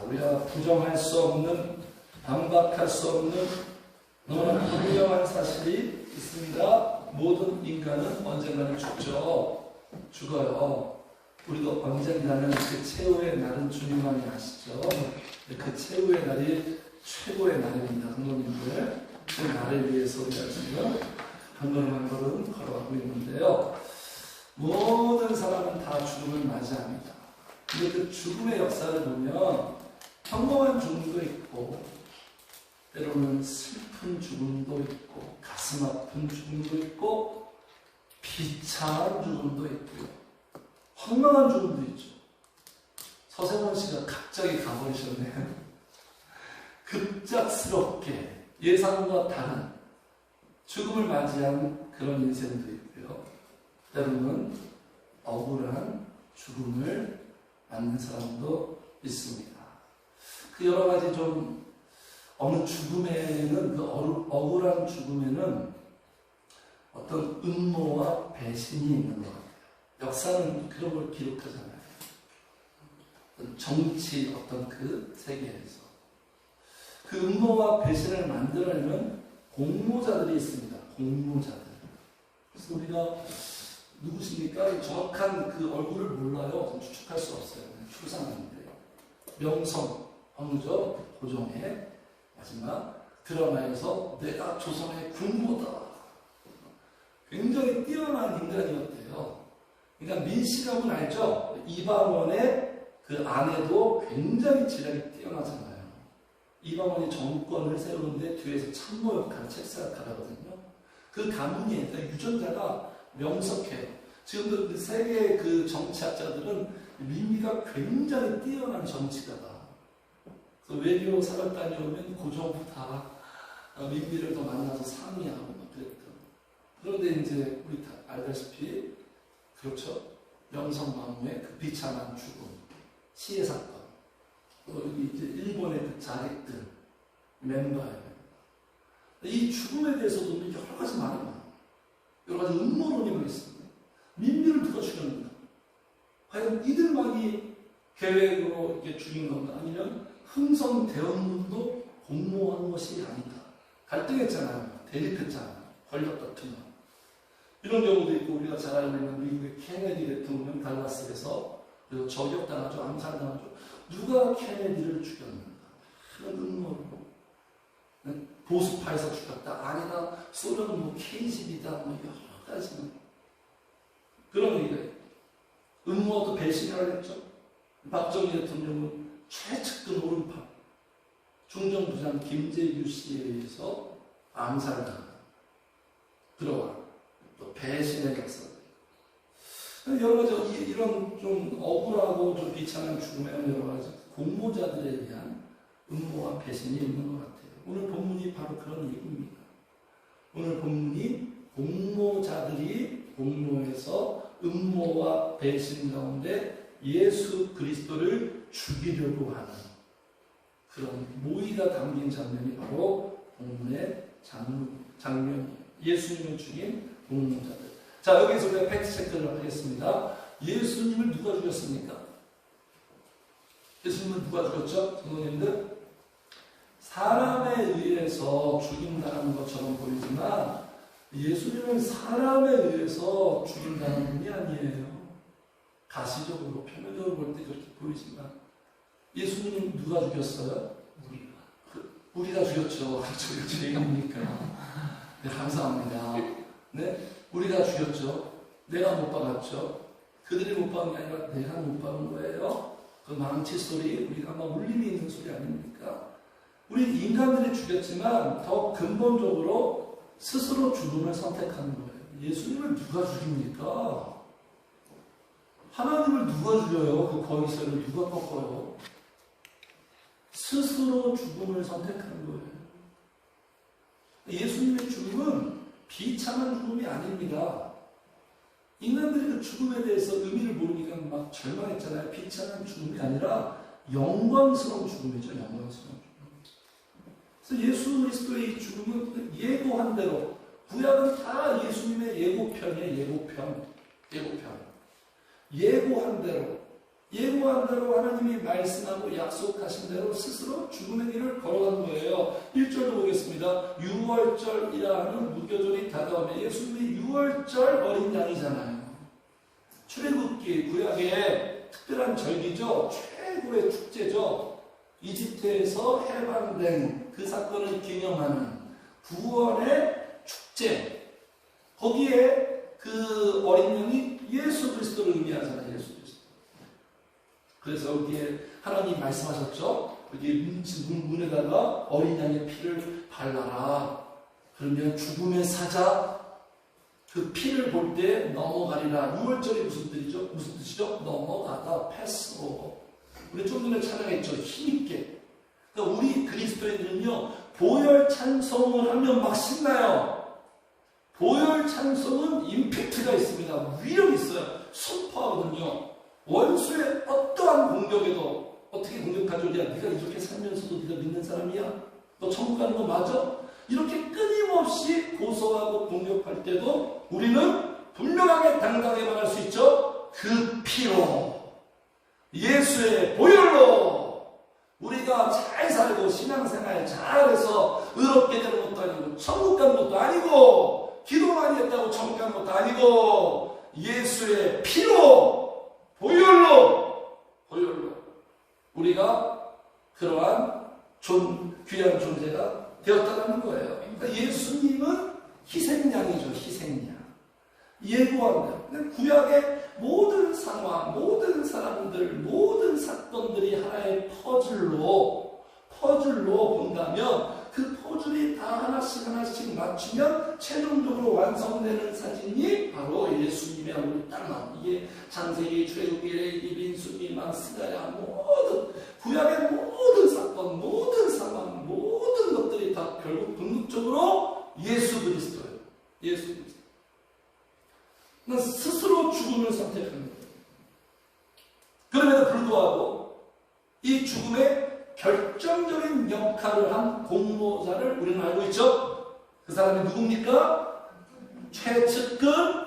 우리가 부정할 수 없는, 반박할 수 없는 너무나 분명한 사실이 있습니다. 모든 인간은 언젠가는 죽어요. 우리도 언젠가는 그 최후의 날은 주님만이 아시죠? 그 최후의 날이 최고의 날입니다. 성도님들, 그 날을 위해서 우리가 지금 한 걸음 한 걸음 걸어가고 있는데요. 모든 사람은 다 죽음을 맞이합니다. 근데 그 죽음의 역사를 보면 평범한 죽음도 있고, 때로는 슬픈 죽음도 있고, 가슴 아픈 죽음도 있고, 비참한 죽음도 있고요. 황망한 죽음도 있죠. 서세원 씨가 갑자기 가버리셨네요. 급작스럽게 예상과 다른 죽음을 맞이한 그런 인생도 있고요. 때로는 억울한 죽음을 맞는 사람도 있습니다. 그 여러 가지 좀 어느 죽음에는, 그 억울한 죽음에는 어떤 음모와 배신이 있는 것 같아요. 역사는 그런 걸 기록하잖아요. 정치 어떤 그 세계에서 그 음모와 배신을 만들어내는 공모자들이 있습니다. 공모자들. 그래서 우리가 누구십니까? 정확한 그 얼굴을 몰라요. 추측할 수 없어요. 추상인데요. 명성, 황후조, 고종의 마지막 드라마에서 내가 조선의 군모다. 굉장히 뛰어난 인간이었대요. 그러니까 민씨감은 알죠? 이방원의 그 아내도 굉장히 지략이 뛰어나잖아요. 이방원이 정권을 세우는데 뒤에서 참모 역할, 책사역할하거든요. 그 가문이, 그러니까 유전자가 명석해요. 지금도 세계의 그 정치학자들은 민미가 굉장히 뛰어난 정치가다. 그래서 외교 사관 다녀오면 고종부 다 민미를 더 만나서 상의하고 막 그랬던. 그런데 이제 우리 다 알다시피 그렇죠. 명성황후의 그 비참한 죽음, 시해 사건, 여기 이제 일본의 그 자객들 멤버예요. 이 죽음에 대해서도 여러 가지 말이 많아요. 여러 가지 음모론이 있습니다. 민미를 누가 죽였는가? 과연 이들만이 계획으로 이렇게 죽인 건가? 아니면 흥성 대원군도 공모한 것이 아닌가? 갈등했잖아요. 대립했잖아요. 권력 다툼. 이런 경우도 있고, 우리가 잘 알고 있는 미국의 케네디 대통령 달라스에서 저격당하죠. 암살당하죠. 누가 케네디를 죽였는가? 그런 음모론. 보수파에서 죽였다. 아니다. 소련은 뭐 KGB다. 뭐 여러 가지. 그런 얘기가 있고. 음모도 배신이라고 했죠. 박정희 대통령은 최측근 오른팔. 중정부장 김재규 씨에 의해서 암살당하다. 들어와. 또 배신의 역사. 여러 가지 이런 좀 억울하고 좀 비참한 죽음에 여러 가지 공모자들에 대한 음모와 배신이 있는 것 같아요. 오늘 본문이 바로 그런 얘기입니다. 오늘 본문이 공모자들이 공모해서 음모와 배신 가운데 예수 그리스도를 죽이려고 하는 그런 모의가 담긴 장면이 바로 본문의 장면이에요. 예수님을 죽인 공모자들. 자, 여기서 우리가 팩트체크를 하겠습니다. 예수님을 누가 죽였습니까? 예수님을 누가 죽였죠? 성도님들? 사람에 의해서 죽인다는 것처럼 보이지만 예수님은 사람에 의해서 죽인다는 분이 아니에요. 가시적으로, 표면적으로 볼 때 그렇게 보이지만 예수님은 누가 죽였어요? 우리가 죽였죠. 그렇죠. 얘기입니까? 네, 감사합니다. 네, 우리가 죽였죠. 내가 못 박았죠. 그들이 못 박은 게 아니라 내가 못 박은 거예요. 그 망치 소리, 우리가 막 울림이 있는 소리 아닙니까? 우리 인간들이 죽였지만 더 근본적으로 스스로 죽음을 선택하는 거예요. 예수님을 누가 죽입니까? 하나님을 누가 죽여요? 그 거기서를 누가 꺾어요? 스스로 죽음을 선택하는 거예요. 예수님의 죽음은 비참한 죽음이 아닙니다. 인간들이 그 죽음에 대해서 의미를 모르니까 막 절망했잖아요. 비참한 죽음이 아니라 영광스러운 죽음이죠. 영광스러운 죽음. 그래서 예수 그리스도의 이 죽음은 예고한 대로, 구약은 다 예수님의 예고편이에요. 예고편. 예고한 대로 예고한 대로 하나님이 말씀하고 약속하신 대로 스스로 죽음의 길을 걸어간 거예요. 1절도 보겠습니다. 유월절이라 하는 무교절이 다가오면 예수님이 유월절 어린 양이잖아요. 출애굽기 구약의 특별한 절기죠. 최고의 축제죠. 이집트에서 해방된 그 사건을 기념하는 구원의 축제. 거기에 그 어린 양이 예수 그리스도를 의미하잖아요. 예수 그리스도. 그래서 여기에 하나님 말씀하셨죠. 여기 문에다가 어린 양의 피를 발라라. 그러면 죽음의 사자 그 피를 볼 때 넘어가리라. 6월절이 무슨 뜻이죠? 무슨 뜻이죠? 넘어가다, 패스로. 우리 좀 전에 찬양했죠. 힘있게. 그러니까 우리 그리스도인들은요, 보혈 찬송을 하면 막 신나요. 보혈 찬송은 임팩트가 있습니다. 위력이 있어요. 선포하거든요. 원수의 어떠한 공격에도 어떻게 공격하죠? 야, 네가 이렇게 살면서도 네가 믿는 사람이야? 너 천국 가는 거 맞아? 이렇게 끊임없이 고소하고 공격할 때도 우리는 분명하게 당당하게 말할 수 있죠. 그 피로, 예수의 보혈로 우리가 잘 살고 신앙생활 잘해서 의롭게 되는 것도 아니고 천국 가는 것도 아니고 기도 많이 했다고 천국 가는 것도 아니고 예수의 피로, 보혈로 우리가 그러한 귀한 존재가 되었다는 거예요. 그러니까 예수님은 희생양이죠. 희생양. 예고한 구약의 모든 상황, 모든 사람들, 모든 사건들이 하나의 퍼즐로 본다면 그 퍼즐이 다 하나씩 맞추면 최종적으로 완성되는 사진이 바로 예수님의 얼굴이 딱 나옵니다. 이게 창세기, 출애굽기, 레위기, 민수기, 스가랴 모든 구약의 모든 사건, 모든 상황, 모든 것들이 다 결국 궁극적으로 예수 그리스도예요. 예수 그리스도. 스스로 죽음을 선택합니다. 그럼에도 불구하고 이 죽음의 결정적인 역할을 한 공로자를 우리는 알고 있죠. 그 사람이 누굽니까? 최측근.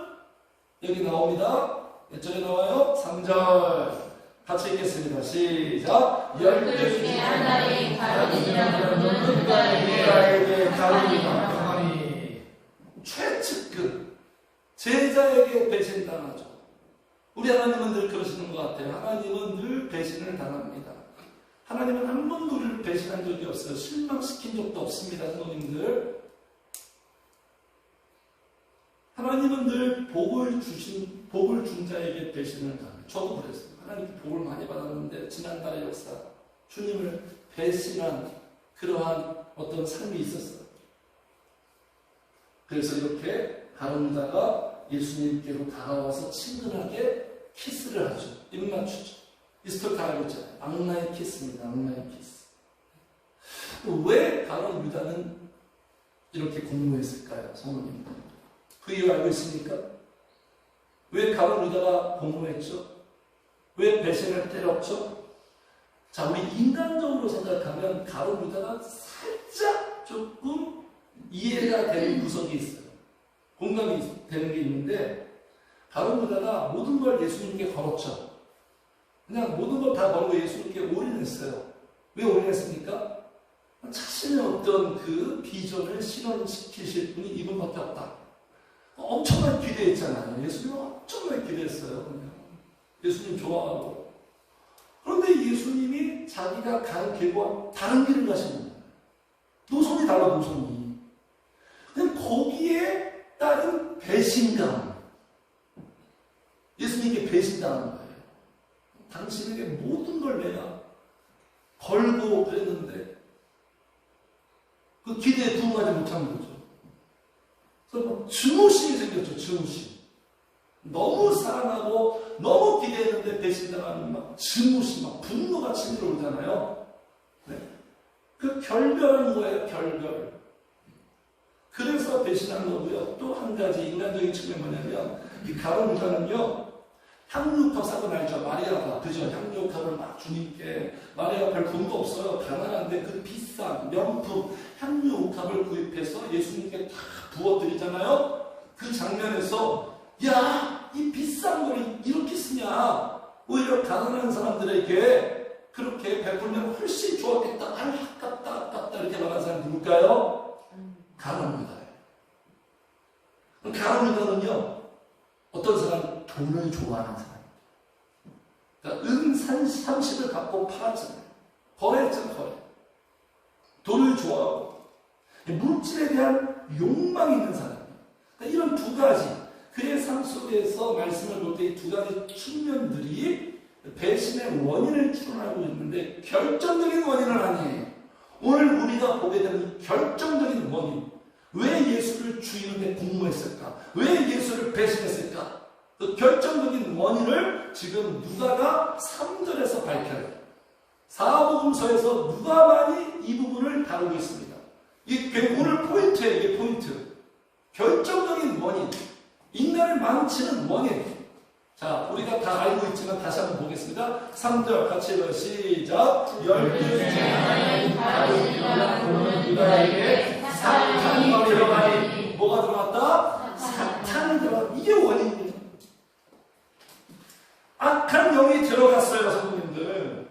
여기 나옵니다. 몇 절에 나와요? 3절. 같이 읽겠습니다. 시작. 12 중에 하나인 가룟이라는 누가에게 가룟이 최측근. 제자에게 배신당하죠. 우리 하나님은 늘 그러시는 것 같아요. 하나님은 늘 배신을 당합니다. 하나님은 한 번도 우리를 배신한 적이 없어요. 실망시킨 적도 없습니다. 성도님들. 하나님은 늘 복을 준 자에게 배신을 당해요. 저도 그랬어요. 하나님께 복을 많이 받았는데 지난달의 역사 주님을 배신한 그러한 어떤 삶이 있었어요. 그래서 이렇게 가룟유다가 예수님께로 다가와서 친근하게 키스를 하죠. 입 맞추죠. 이스토리 다 알고 있잖아요. 악나의 키스입니다. 악나의 키스. 왜 가룟유다는 이렇게 공모했을까요? 성모님. 그 이유 알고 있습니까? 왜 가룟유다가 공모했죠? 왜 배신을 때렸죠? 자, 우리 인간적으로 생각하면 가룟유다가 살짝 조금 이해가 되는 구석이 있어요. 공감이 되는 게 있는데 가룟유다가 모든 걸 예수님께 걸었죠. 그냥 모든 걸 다 걸고 예수님께 올인했어요. 왜 올인했습니까? 자신의 어떤 그 비전을 실현시키실 분이 이분밖에 없다. 엄청나게 기대했잖아요. 예수님은 엄청나게 기대했어요. 그냥. 예수님 좋아하고. 그런데 예수님이 자기가 간 길과 다른 길을 가신 거예요. 노선이 달라, 노선이. 그냥 거기에 따른 배신감. 예수님께 배신당한 거예요. 당신에게 모든 걸 내가 걸고 그랬는데 그 기대에 부응하지 못한 거죠. 그래서 막 증오심이 생겼죠. 증오심. 너무 사랑하고 너무 기대했는데 배신당하는 막 증오심, 막 분노가 치밀어 오잖아요. 네. 그 결별한 거예요. 결별. 그래서 배신한 거고요. 또 한 가지 인간적인 측면이 뭐냐면 이 가룟유다는요. 향유옥합 사건 알죠? 마리아가 그죠? 향유옥합을 막 주님께 마리아가 별 돈도 없어요. 가난한데 그 비싼 명품 향유옥합을 구입해서 예수님께 다 부어드리잖아요. 그 장면에서 야, 이 비싼 걸 이렇게 쓰냐? 오히려 가난한 사람들에게 그렇게 베풀면 훨씬 좋았겠다. 아깝다 이렇게 말하는 사람이 누굴까요? 가룟 유다예요. 가룟 유다는요, 어떤 사람? 돈을 좋아하는 사람. 그러니까 은 30을 갖고 팔았잖아요. 거래했잖아요. 거래. 돈을 좋아하고 물질에 대한 욕망이 있는 사람이에요. 그러니까 이런 두 가지, 그의 삶 속에서 말씀을 볼 때 이 두 가지 측면들이 배신의 원인을 추론하고 있는데 결정적인 원인은 아니에요. 오늘 우리가 보게 되는 결정적인 원인, 왜 예수를 죽이는데 공모했을까? 왜 예수를 배신했을까? 그 결정적인 원인을 지금 누가가 3절에서 밝혀요. 사복음서에서 누가만이 이 부분을 다루고 있습니다. 이게 오늘 포인트예요. 이게 포인트. 결정적인 원인, 인간을 망치는 원인. 자, 우리가 다 알고 있지만 다시 한번 보겠습니다. 3절 같이 읽어요. 시작. 12째 유다에게 사탄이 들어가니. 뭐가 들어갔다? 사탄이 들어갔다. 이게 원인이에요. 악한 영이 들어갔어요, 성도님들.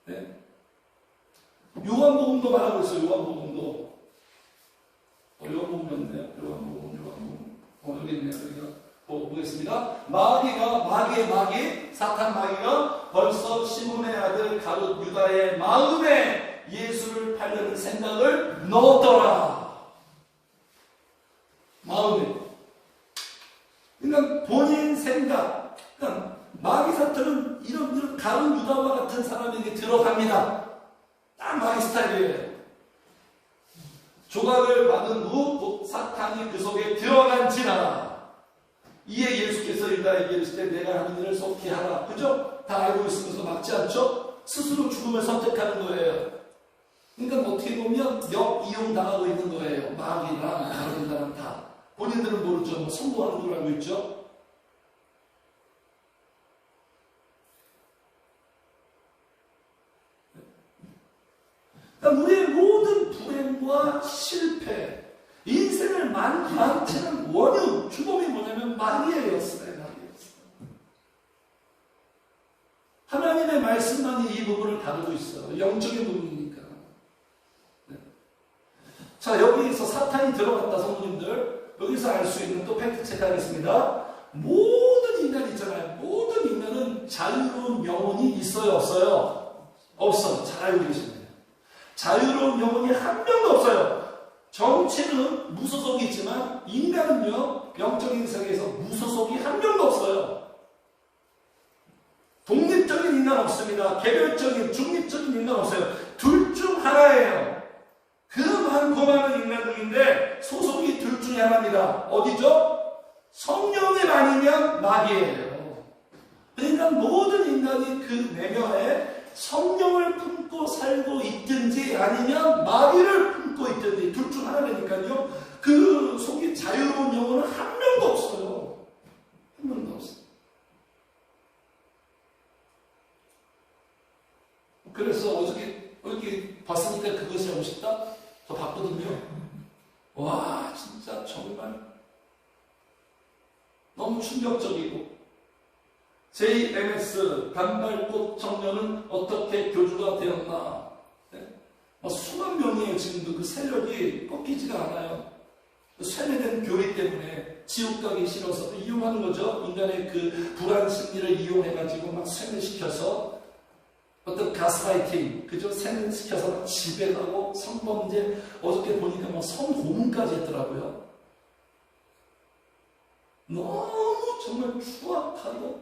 네. 요한복음도 말하고 있어요. 요한복음도. 요한복음이었네요. 요한복음. 여기 있네요. 여기가. 보겠습니다. 마귀, 사탄 마귀가 벌써 시몬의 아들 가룟 유다의 마음에 예수를 팔려는 생각을 넣었더라. 마음에. 그러니까 본인 생각. 그러니까 마귀 사탄은 이런 가룟 유다와 같은 사람에게 들어갑니다. 딱 마귀 스타일이에요. 조각을 받은 후 사탄이 그 속에 들어간지라. 이에 예수께서 유다에게 이르시되 내가 하는 일을 속히 하라. 그죠? 다 알고 있으면서 막지 않죠? 스스로 죽음을 선택하는 거예요. 그러니까 어떻게 보면 역이용 당하고 있는 거예요. 마귀랑 다른 사람 다. 본인들은 모르죠. 뭐 성공하는 걸 알고 있죠? 그러니까 우리의 모든 불행과 실패, 인생을 망치는 원흉, 주범이 뭐냐면 마귀예요. 하나님의 말씀만이 이 부분을 다루고 있어요. 영적인 부분이니까. 네. 자, 여기에서 사탄이 들어갔다, 성도님들. 여기서 알 수 있는 또 팩트 체크하겠습니다. 모든 인간 있잖아요. 모든 인간은 자유로운 영혼이 있어요, 없어요? 없어요. 잘 알고 계십니다. 자유로운 영혼이 한 명도 없어요. 정체는 무소속이 있지만 인간은요, 영적인 세계에서 무소속이 한 명도 없어요. 독립적인 인간 없습니다. 개별적인, 중립적인 인간 없어요. 둘 중 하나예요. 그 많고 많은 인간들인데 소속이 둘 중에 하나입니다. 어디죠? 성령을 아니면 마귀예요. 그러니까 모든 인간이 그 내면에 성령을 품고 살고 있든지 아니면 마귀를 품고 있든지 둘 중 하나라니까요. 그 속이 자유로운 영혼은 한 명도 없어요. 한 명도 없어요. 그래서 어저께 봤으니까 그것이 하고 싶다? 저 봤거든요. 와, 진짜 정말 너무 충격적이고, JMS 단발꽃 청년은 어떻게 교주가 되었나? 네? 수만 명이에요. 지금도 그 세력이 꺾이지가 않아요. 쇠뇌된 교리 때문에 지옥 가기 싫어서 이용하는 거죠. 인간의 그 불안 심리를 이용해가지고 막 쇠뇌시켜서 어떤 가스라이팅, 그죠? 세뇌시켜서 지배하고 성범죄, 어저께 보니까 뭐 성고문까지 했더라고요. 너무 정말 추악하고,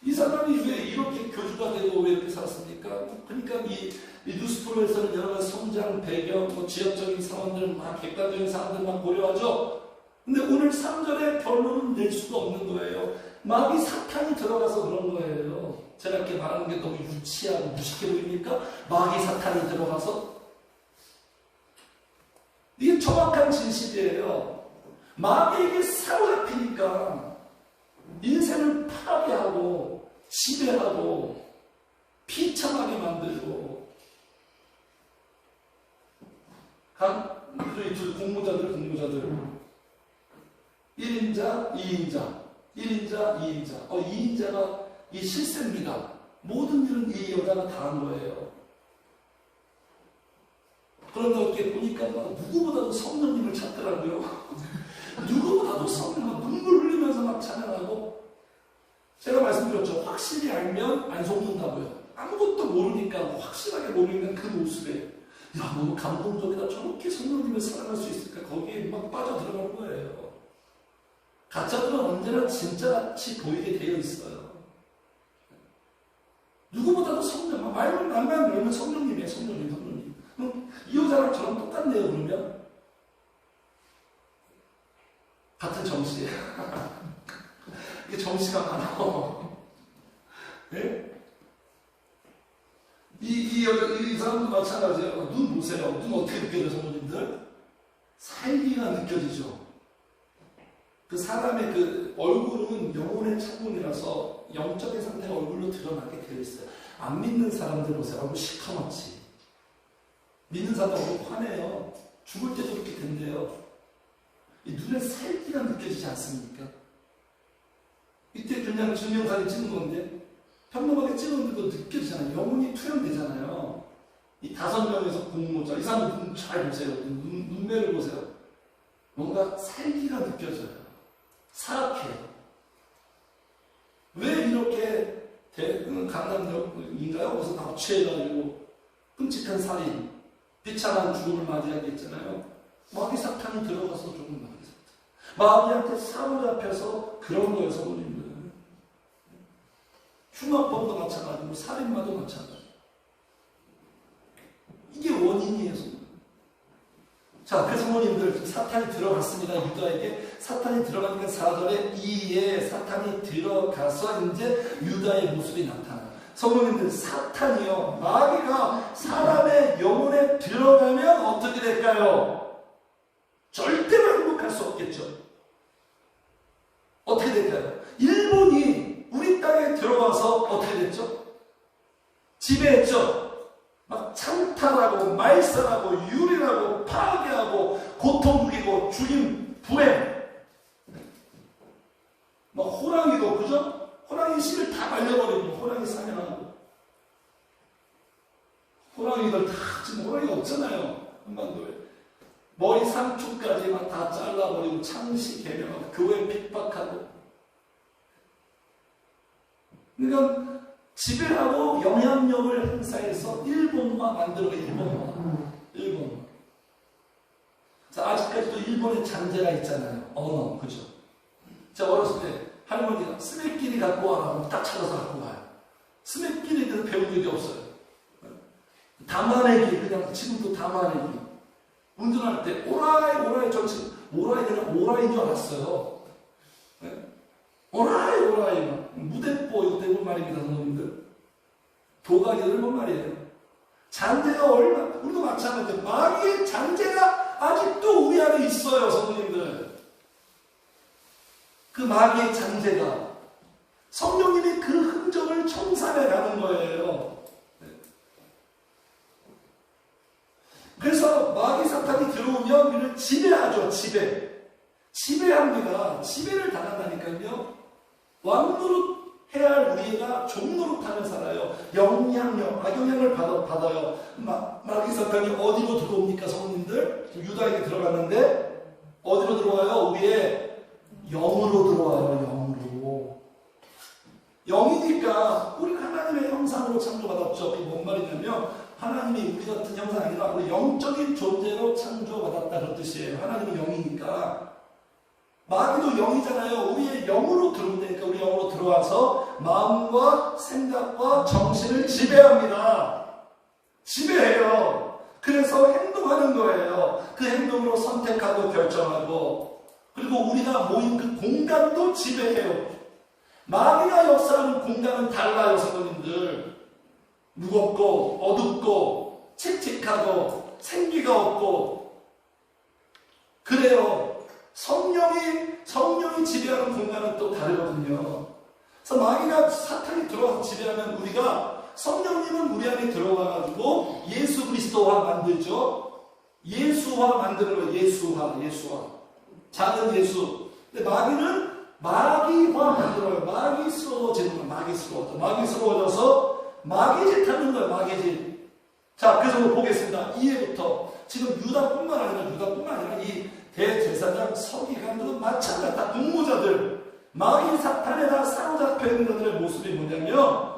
이 사람이 왜 이렇게 교주가 되고 왜 이렇게 살았습니까? 그러니까 이 뉴스프로에서는 여러 가지 성장 배경, 뭐 지역적인 상황들, 막 객관적인 상황들 막 고려하죠. 근데 오늘 3절의 결론은 낼 수가 없는 거예요. 마귀 사탄이 들어가서 그런 거예요. 제가 이렇게 말하는 게 너무 유치하고 무식해 보입니까? 마귀 사탄이 들어가서? 이게 정확한 진실이에요. 마귀에게 사로잡히니까 인생을 파괴하고 지배하고 비참하게 만들고, 각 둘 공모자들 1인자, 2인자, 1인자, 2인자. 2인자가 이 실세입니다. 모든 일은 이 여자가 다 한 거예요. 그런데 어떻게 보니까 누구보다도 성령님을 찾더라고요. 누구보다도 성령을 눈물 흘리면서 막 찬양하고, 제가 말씀드렸죠. 확실히 알면 안 속는다고요. 아무것도 모르니까, 확실하게 모르는 그 모습에, 야, 너무 감동적이다. 저렇게 성령님을 사랑할 수 있을까? 거기에 막 빠져들어간 거예요. 가짜들은 언제나 진짜같이 보이게 되어 있어요. 누구보다도 성령, 말만 열면 성령님이에요. 성령님. 이 여자랑 저랑 똑같네요. 그러면 같은 정씨예요. 이게 정씨가 많아. 네? 이 여자, 이 사람도 마찬가지예요. 눈 보세요. 눈 어떻게 느껴져요, 성도님들? 살기가 느껴지죠. 그 사람의 그 얼굴은 영혼의 창문이라서 영적인 상태가 얼굴로 드러나게 되어 있어요. 안 믿는 사람들 보세요. 얼굴 시커멓지. 믿는 사람 얼굴 환해요. 죽을 때도 그렇게 된대요. 이 눈에 살기가 느껴지지 않습니까? 이때 그냥 증명사진 찍은 건데 평범하게 찍었는데도 느껴지잖아요. 영혼이 투영되잖아요. 이 5명에서 공모자, 이 사람 눈 잘 보세요. 눈매를 보세요. 뭔가 살기가 느껴져요. 사악해요. 왜 이렇게 강남역인가요? 거기서 납치해가지고 끔찍한 살인, 비참한 죽음을 맞이하게 했잖아요. 마귀 사탄이 들어가서 조금 마귀 사탄. 마귀한테 사로잡혀서 그런 거예요, 성도님들. 흉악범도 마찬가지고 살인마도 마찬가지고. 이게 원인이에요, 성도님. 자, 그 성도님들, 사탄이 들어갔습니다. 유다에게. 사탄이 들어가니까 4절에 이에 사탄이 들어가서 이제 유다의 모습이 나타나요. 성도님들, 사탄이요, 마귀가 사람의 영혼에 들어가면 어떻게 될까요? 절대로 행복할 수 없겠죠. 어떻게 될까요? 일본이 우리 땅에 들어와서 어떻게 됐죠? 지배했죠. 막 창탈하고 말살하고 유린하고 파괴하고 고통 누기고 죽임 부행, 막 호랑이도, 그죠? 호랑이 씨를 다 말려버리고 호랑이 사냥하고, 호랑이들 다, 지금 호랑이가 없잖아요. 한반도에 머리 상투까지 막 다 잘라버리고 창시 개명하고 교회 핍박하고. 그러니까 지배하고 영향력을 행사해서 일본화 만들어. 일본화. 자, 아직까지도 일본의 잔재가 있잖아요. 언어, 그죠? 제가 어렸을 때 할머니가 스매끼리 갖고 와라. 딱 찾아서 갖고 와요. 스매끼리에 대해서 배운 적이 없어요. 담아내기, 그냥 지금도 담아내기. 운전할 때 오라이, 저 지금 오라이 그냥 오라이인 줄 알았어요. 오라이. 무대뽀, 이거 대부분 말입니다, 선생님들. 도가니 일본 말이에요. 잔재가 얼마나, 우리도 마찬가지예요. 마귀의 잔재가 아직도 우리 안에 있어요, 선생님들. 그 마귀의 잔재가 성령님이 그 흔적을 청산해 가는 거예요. 그래서 마귀 사탄이 들어오면 우리를 지배하죠. 지배합니다. 지배를 당한다니까요. 왕노릇 해야 할 우리가 종노릇하며 살아요. 영향력, 악영향을 받아요. 마귀 사탄이 어디로 들어옵니까, 성도님들? 유다에게 들어갔는데 어디로 들어와요? 우리의 영으로 들어와요. 영이니까 우리가 하나님의 형상으로 창조받았죠. 그게 뭔 말이냐면 하나님이 우리 같은 형상이 아니라 우리 영적인 존재로 창조받았다, 그런 뜻이에요. 하나님은 영이니까. 마귀도 영이잖아요. 우리의 영으로 들어온다니까. 우리 영으로 들어와서 마음과 생각과 정신을 지배합니다. 지배해요. 그래서 행동하는 거예요. 그 행동으로 선택하고 결정하고, 그리고 우리가 모인 그 공간도 지배해요. 마귀가 역사하는 공간은 달라요, 성도님들. 무겁고 어둡고 칙칙하고 생기가 없고 그래요. 성령이 지배하는 공간은 또 다르거든요. 그래서 마귀가, 사탄이 들어와서 지배하면 우리가, 성령님은 우리 안에 들어가가지고 예수 그리스도화 만들죠. 예수화 만드는 거예요. 예수화. 작은 예수. 근데 마귀는 마귀화 만들어요. 마귀스러워져서 마귀짓 하는 거예요. 마귀짓. 자, 그래서 보겠습니다. 2회부터 지금 유다뿐만 아니라 이 대제사장 서기관들도 마찬가지 다 공모자들, 마귀 사탄에 다 사로잡혀 있는 것들의 모습이 뭐냐면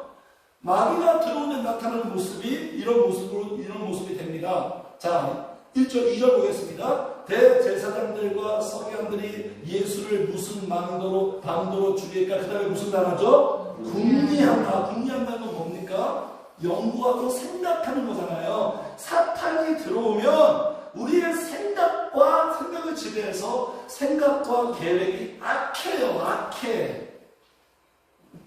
마귀가 들어오면 나타나는 모습이 이런 모습이 됩니다. 자, 1절 2절 보겠습니다. 대제사장들과 서기관들이 예수를 무슨 방도로 죽일까? 그 다음에 무슨 단어죠? 궁리한다. 궁리한다는 건 뭡니까? 연구하고 생각하는 거잖아요. 사탄이 들어오면 우리의 생각을 지배해서 생각과 계획이 악해요. 악해.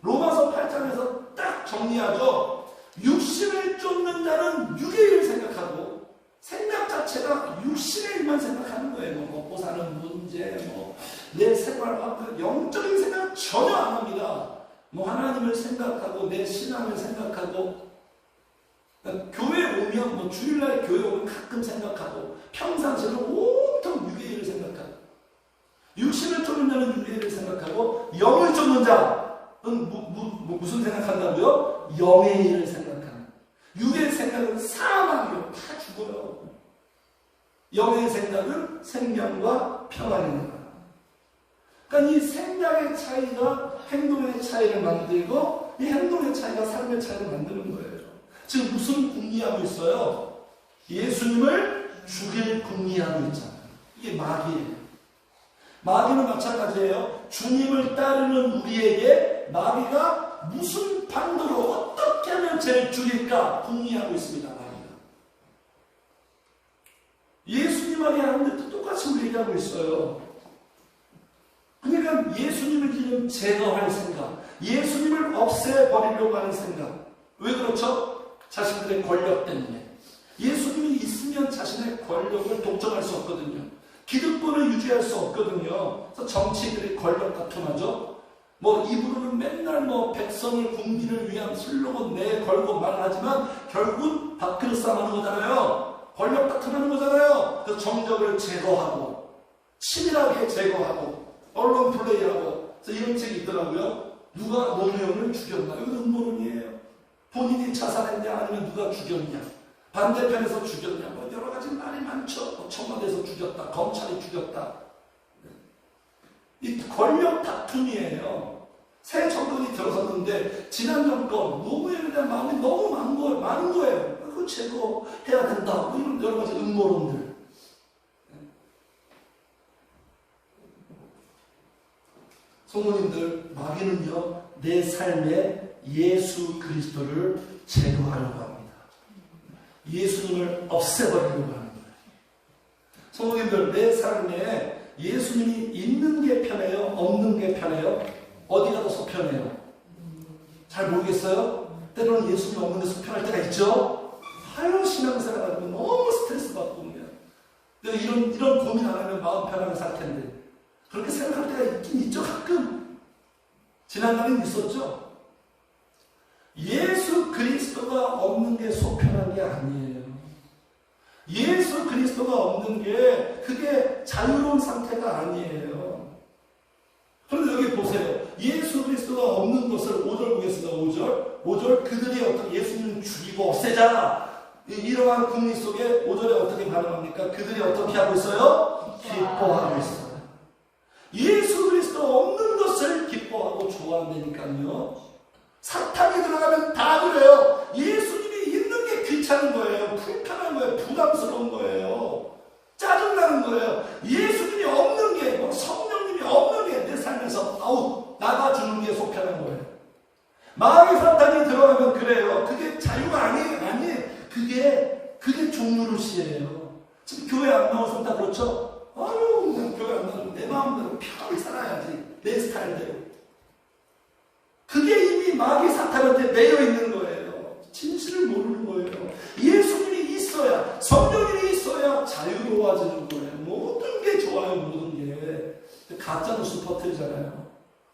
로마서 8장에서 딱 정리하죠. 육신을 쫓는 자는 육의 일을 생각하고 생각 자체가 육신의 일만 생각하는 거예요. 먹고 사는 문제, 내 생활, 영적인 생각 전혀 안 합니다. 하나님을 생각하고 내 신앙을 생각하고 교회 오면 주일날 교회 오면 가끔 생각하고 평상시에는 온통 육의 일을 생각하고 육신을 쫓는 자는 육의 일을 생각하고 영을 쫓는 자는 무슨 생각한다고요? 영의 일을 생각하는. 육의 생각은 사망이요. 다 죽어요. 영의 생각은 생명과 평안이 있는 거예요. 그러니까 이 생각의 차이가 행동의 차이를 만들고 이 행동의 차이가 삶의 차이를 만드는 거예요. 지금 무슨 궁리하고 있어요? 예수님을 죽일 궁리하고 있잖아요. 이게 마귀예요. 마귀는 마찬가지예요. 주님을 따르는 우리에게 마귀가 무슨 방도로 어떻게 하면 쟤를 죽일까 궁리하고 있습니다. 마귀가. 예수님 말이 하는데 똑같이 우리 얘기하고 있어요. 그러니까 예수님을 지금 제거할 생각, 예수님을 없애버리려고 하는 생각. 왜 그렇죠? 자신들의 권력 때문에. 예수님이 있으면 자신의 권력을 독점할 수 없거든요. 기득권을 유지할 수 없거든요. 그래서 정치인들이 권력 다툼하죠. 입으로는 맨날 백성을 국민을 위한 슬로건 내걸고 말하지만 결국은 밥그릇 싸움하는 거잖아요. 권력 다툼하는 거잖아요. 그래서 정적을 제거하고 치밀하게 제거하고 언론 플레이하고. 그래서 이런 책이 있더라고요. 누가 노무현을 죽였나? 이건 음모론이에요. 본인이 자살했냐 아니면 누가 죽였냐, 반대편에서 죽였냐, 여러 가지 말이 많죠. 청와대에서 죽였다, 검찰이 죽였다. 이 권력 다툼이에요. 새 정권이 들어섰는데 지난 정권 노무현에 대한 마음이 너무 많은 거예요. 그거 제거해야 된다. 이런 여러 가지 음모론들. 성도님들, 마귀는요 내 삶에 예수 그리스도를 제거하려고 합니다. 예수님을 없애버리려고 하는 거예요. 성도님들, 내 삶에 예수님이 있는 게 편해요? 없는 게 편해요? 어디가 더 속편해요? 잘 모르겠어요? 때로는 예수님이 없는 게 속편할 때가 있죠? 신앙생활 하면 너무 스트레스 받고 이런 고민 안 하면 마음 편하게 살 텐데 그렇게 생각할 때가 있긴 있죠. 가끔. 지난날엔 있었죠. 예수 그리스도가 없는 게 속편한 게 아니에요. 예수 그리스도가 없는 게 그게 자유로운 상태가 아니에요. 그런데 여기 보세요. 예수 그리스도가 없는 것을 5절 보겠습니다. 5절 그들이 어떻게 예수님을 죽이고 없애자. 이러한 국리 속에 5절에 어떻게 반응합니까? 그들이 어떻게 하고 있어요? 기뻐하고 있어요. 예수 그리스도 없는 것을 기뻐하고 좋아한다니까요. 사탄이 들어가면 다 그래요. 예수님이 있는 게 귀찮은 거예요. 불편한 거예요. 부담스러운 거예요. 짜증나는 거예요. 예수님이 없는 게, 성령님이 없는 게 내 삶에서 나가주는 게 속편한 거예요. 마귀 사탄이 들어가면 그래요. 그게 자유가 아니에요. 그게 종노릇이에요. 지금 교회 안 나온 사람 다 그렇죠? 그냥 교회 안 나오면 내 마음대로 편하게 살아야지. 내 스타일대로. 그게 이미 마귀 사탄한테 매여 있는 거예요. 진실을 모르는 거예요. 예수님이 있어야, 성령님이 있어야 자유로워지는 거예요. 모든 게 좋아요, 모든 게. 가짜뉴스 퍼뜨리잖아요.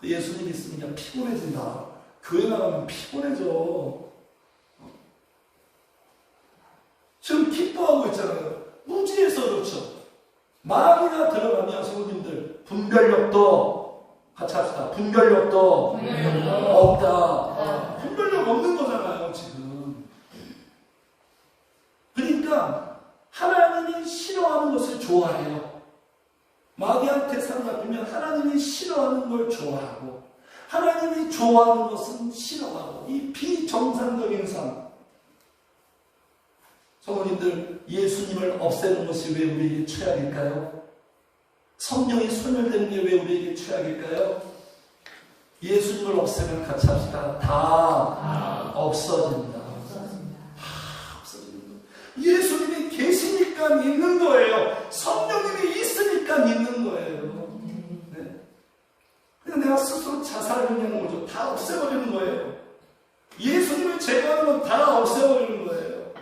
예수님이 있으면 그냥 피곤해진다. 교회 나가면 피곤해져. 지금 기뻐하고 있잖아요. 무지해서 그렇죠. 마귀가 들어가면 성도님들 분별력도 같이 합시다. 분별력도 없다. 네. 분별력 없는 거잖아요, 지금. 그러니까 하나님이 싫어하는 것을 좋아해요. 마귀한테 사로잡히면 하나님이 싫어하는 걸 좋아하고 하나님이 좋아하는 것은 싫어하고 이 비정상적인 삶. 성도님들, 예수님을 없애는 것이 왜 우리에게 최악일까요? 성령이 소멸되는 게 왜 우리에게 최악일까요? 예수님을 없애면 같이 합시다. 다 없어진다. 다 없어지는 거예요. 예수님이 계시니까 있는 거예요. 성령님이 있으니까 있는 거예요. 네. 그냥 내가 스스로 자살하려는 거죠. 다 없애버리는 거예요. 예수님을 제거하는 건 다 없애버리는 거예요.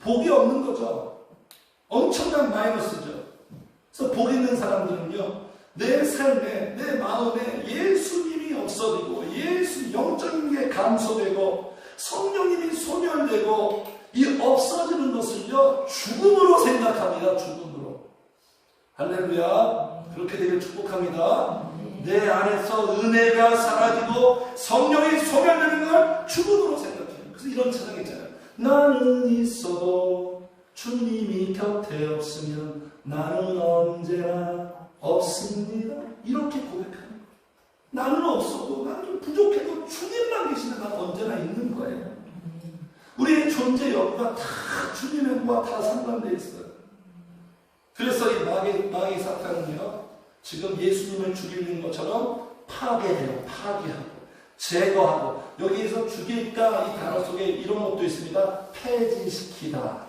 복이 없는 거죠. 엄청난 마이너스죠. 그래서 복 있는 사람들은요, 내 삶에, 내 마음에 예수님이 없어지고 영적인 게 감소되고 성령님이 소멸되고 이 없어지는 것을요 죽음으로 생각합니다. 죽음으로. 할렐루야. 그렇게 되길 축복합니다. 내 안에서 은혜가 사라지고 성령이 소멸되는 걸 죽음으로 생각해요. 그래서 이런 찬양이 있잖아요. 나는 있어도 주님이 곁에 없으면 나는 언제나 없습니다. 이렇게 고백합니다. 나는 없어도, 나는 좀 부족해도 주님만 계시면 나는 언제나 있는 거예요. 우리의 존재 여부가 다 주님과 다 상관되어 있어요. 그래서 이 마귀 사탄은요, 지금 예수님을 죽이는 것처럼 파괴해요. 파괴하고 제거하고, 여기에서 죽일까 이 단어 속에 이런 것도 있습니다. 폐지시키다.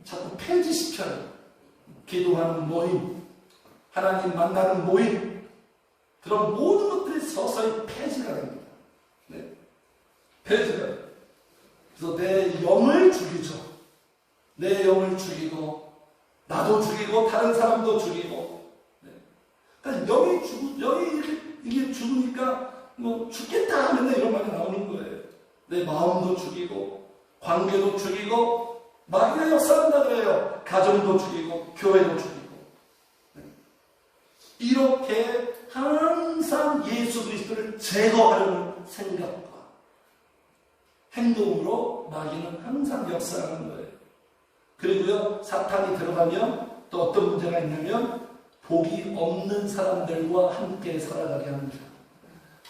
자꾸 폐지시켜요. 기도하는 모임, 하나님 만나는 모임, 그런 모든 것들이 서서히 폐지가 됩니다. 네. 폐지가 돼요. 그래서 내 영을 죽이죠. 내 영을 죽이고, 나도 죽이고, 다른 사람도 죽이고. 네. 그러니까 영이 이게 죽으니까, 뭐, 죽겠다 하면 이런 말이 나오는 거예요. 내 마음도 죽이고, 관계도 죽이고, 마귀가 역사한다 그래요. 가정도 죽이고, 교회도 죽이고. 네. 이렇게 항상 예수 그리스도를 제거하려는 생각과 행동으로 마귀는 항상 역사하는 거예요. 그리고요, 사탄이 들어가면 또 어떤 문제가 있냐면 복이 없는 사람들과 함께 살아가게 합니다.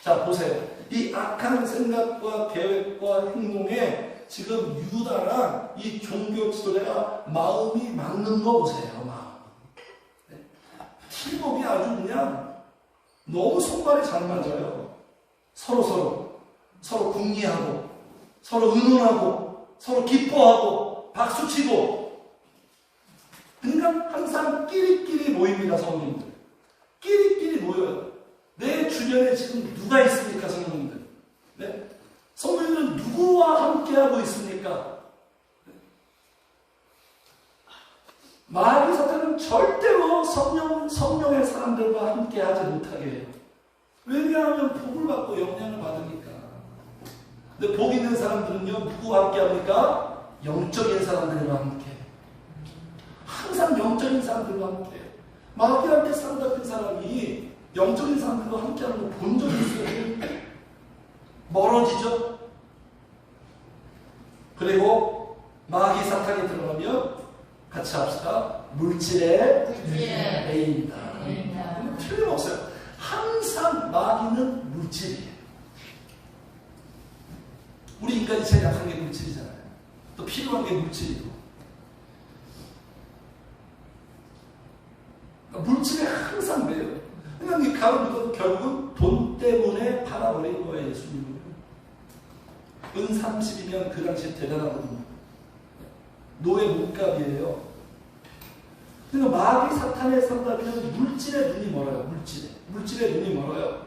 자, 보세요. 이 악한 생각과 계획과 행동에 지금 유다랑 이 종교 지도자가 마음이 맞는 거 보세요. 마음. 네. 팀워크가 아주 그냥 너무 손발이 잘 맞아요. 서로 궁리하고, 서로 의논하고, 서로 기뻐하고, 박수치고. 그러니까 항상 끼리끼리 모입니다, 성도님들. 끼리끼리 모여요. 내 주변에 지금 누가 있습니까, 성도님들? 네? 성도님들은 누구와 함께하고 있습니까? 네. 마귀 사탄은 절대로 성령의 사람들과 함께하지 못하게 해요. 왜냐하면 복을 받고 영향을 받으니까. 근데 복 있는 사람들은요, 누구와 함께합니까? 영적인 사람들과 함께. 항상 영적인 사람들과 함께. 마귀한테 사로잡힌 사람이 영적인 사람들과 함께하는 거 본 적이 있어요. 멀어지죠. 그리고 마귀 사탄이 들어가면 같이 합시다. 물질의 애인이다. 틀림없어요. 항상 마귀는 물질이에요. 우리 인간이 제일 약한 게 물질이잖아요. 또 필요한 게 물질이고. 그러니까 물질에 항상 매여요. 그러니까 이 가을부터 결국은 돈 때문에 팔아버린 거예요, 예수님을. 은 30이면 그 당시 대단하거든요. 노예 몸값이에요. 그러니까 마귀 사탄의 사로잡히는 물질에 눈이 멀어요. 물질에 눈이 멀어요.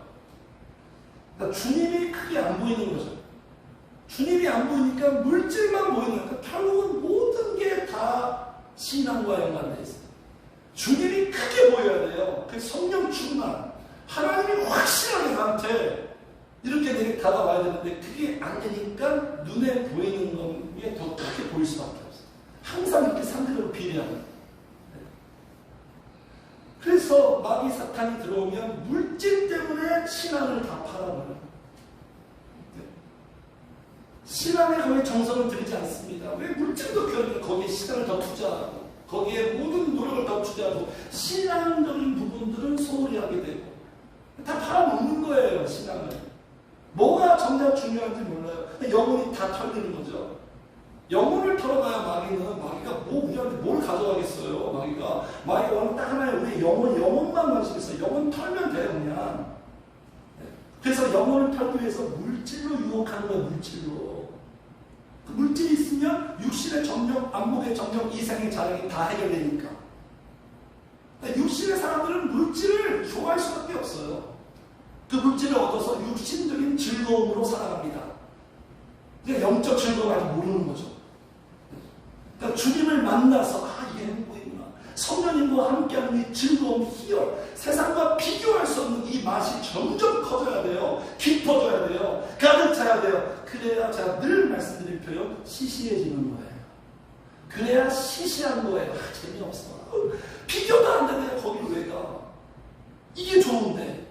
그러니까 주님이 크게 안 보이는 거죠. 주님이 안 보이니까 물질만 보이는 거니까 결국은 모든 게 다 신앙과 연관되어 있어요. 주님이 크게 보여야 돼요. 그 성령 충만. 하나님이 확실하게 나한테 이렇게 내게 다가와야 되는데 그게 안 되니까 눈에 보이는 게 더 크게 보일 수밖에 없어요. 항상 이렇게 상대적으로 비례하는. 그래서 마귀 사탄이 들어오면 물질 때문에 신앙을 다 팔아버려요. 신앙에 거의 정성을 들이지 않습니다. 왜? 물질도 그런데 거기에 시간을 더 투자하고 거기에 모든 노력을 더 투자하고 신앙적인 부분들은 소홀히 하게 되고 다 팔아먹는 거예요. 신앙을. 뭐가 정작 중요한지 몰라요. 영혼이 다 털리는 거죠. 영혼을 털어가야 마귀가 우리한테 뭘 가져가겠어요. 마귀가 원하는 딱 하나의 우리 영혼만 가지겠어요. 영혼 털면 돼요. 그냥. 그래서 영혼을 털기 위해서 물질로 유혹하는 거예요. 물질로. 그 물질이 있으면 육신의 정령, 안목의 정령, 이생의 자랑이 다 해결되니까. 육신의 사람들은 물질을 좋아할 수밖에 없어요. 그 물질을 얻어서 육신적인 즐거움으로 살아갑니다. 그러니까 영적 즐거움을 아직 모르는 거죠. 그러니까 주님을 만나서 이게 행복이구나. 성령님과 함께하는 이 즐거움, 희열, 세상과 비교할 수 없는 이 맛이 점점 커져야 돼요. 깊어져야 돼요. 가득 차야 돼요. 그래야 제가 늘 말씀드릴 표현 시시해지는 거예요. 그래야 시시한 거예요. 재미없어. 비교도 안 되네. 거기를 왜 가? 이게 좋은데.